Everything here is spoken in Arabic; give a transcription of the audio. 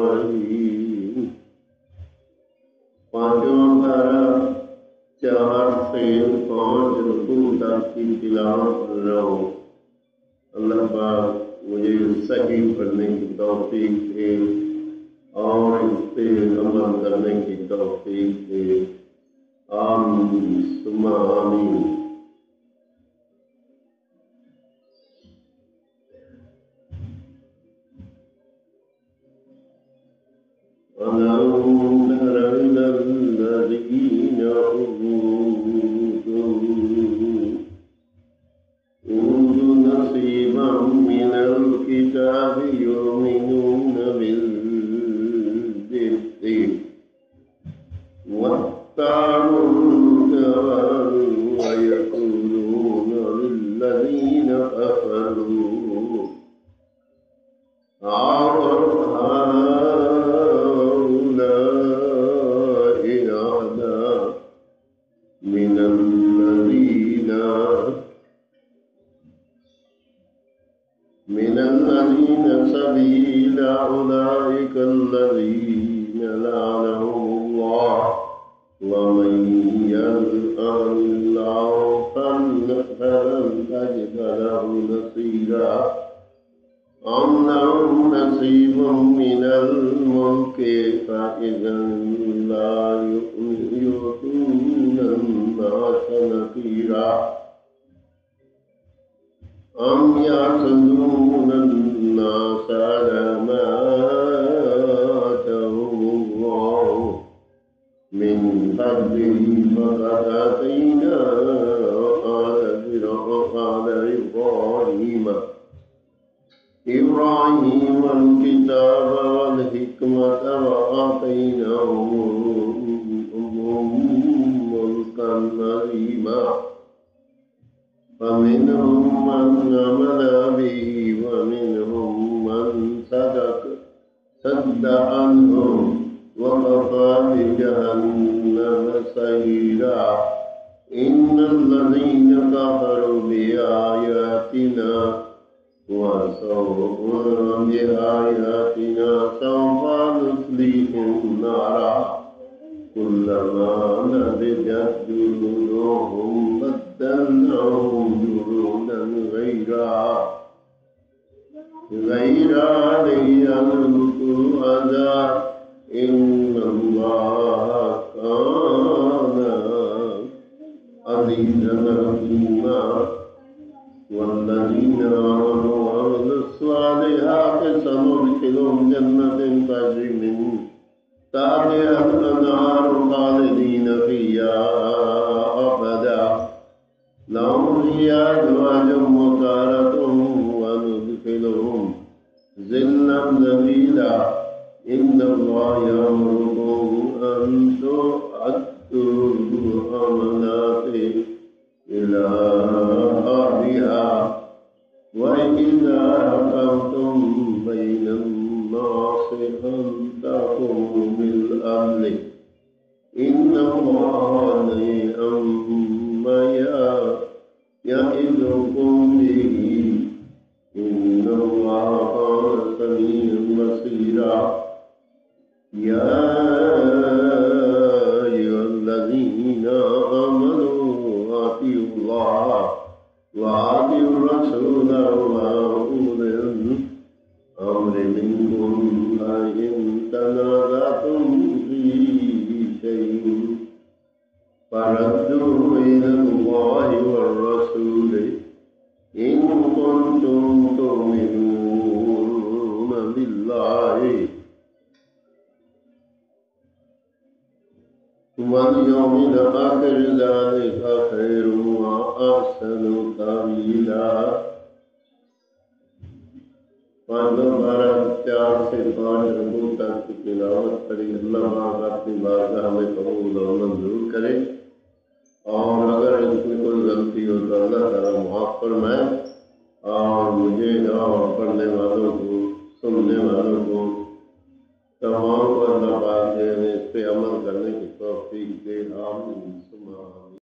अजमईन। पांचों धारा 4 से 5 रुकू तक की तिलावत कर रहा हूँ। अल्लाह पाक मुझे सही पढ़ने की तौफीक दे और इस पे अमल करने की तौफीक दे। आमीन सुम्मा आमीन। ألم تر إلى الذين أوتوا نصيبا من الكتاب يؤمنون بالجبت والطاغوت ويقولون للذين كفروا من الذين سبيلا أولئك الذين لعنهم الله ومن يلعن الله فلن تجد له نصيرا أم لهم نصيب من الملك فإذا لا يؤتون الناس نقيرا أم يحسدون الناس على ما آتاهم الله من فضله فقد آتينا آل إبراهيم الكتاب والحكمة وآتيناهم ملكا عظيما فمنهم من آمن به ومنهم من صد عنهم وكفى بجهنم سعيرا إن الذين كفروا بآياتنا سوف نصليهم نارا كلما نضجت جلودهم بدلناهم جلودا غيرها ليذوقوا العذاب إن الله كان عزيزا حكيما والذين آمنوا وعملوا الصالحات سندخلهم جنات تجري من تحتها الأنهار خالدين فيها أبدا لهم فيها أزواج مطهرة وندخلهم ظلا ظليلا إن الله يأمركم أن تؤدوا الأمانات إلى أهلها وإذا حكمتم بين الناس أن تحكموا بالعدل إن الله نعم يعظكم به إن الله كان سميعا بصيرا يا أيها الذين آمنوا أطيعوا الله وأطيعوا الرسول وأولي الأمر منكم فإن تنازعتم في شيء فردوه إلى الله والرسول إن كنتم تؤمنون بالله واليوم الآخر ذلك خير وأحسن تأويلا पांचों 4 से 5 रंगों तक की तिलावत करी। अल्लाह पाक अपनी बारगाह में कबूल और मंजूर करे और अगर इसमें कोई गलती हो तो अल्लाह ताला माफ़ फरमाए और मुझे और पढ़ने वालों को सुनने वालों को तमाम को अल्लाह पाक इस पे अमल करने की तौफीक दे। आमीन सुम्मा आमीन।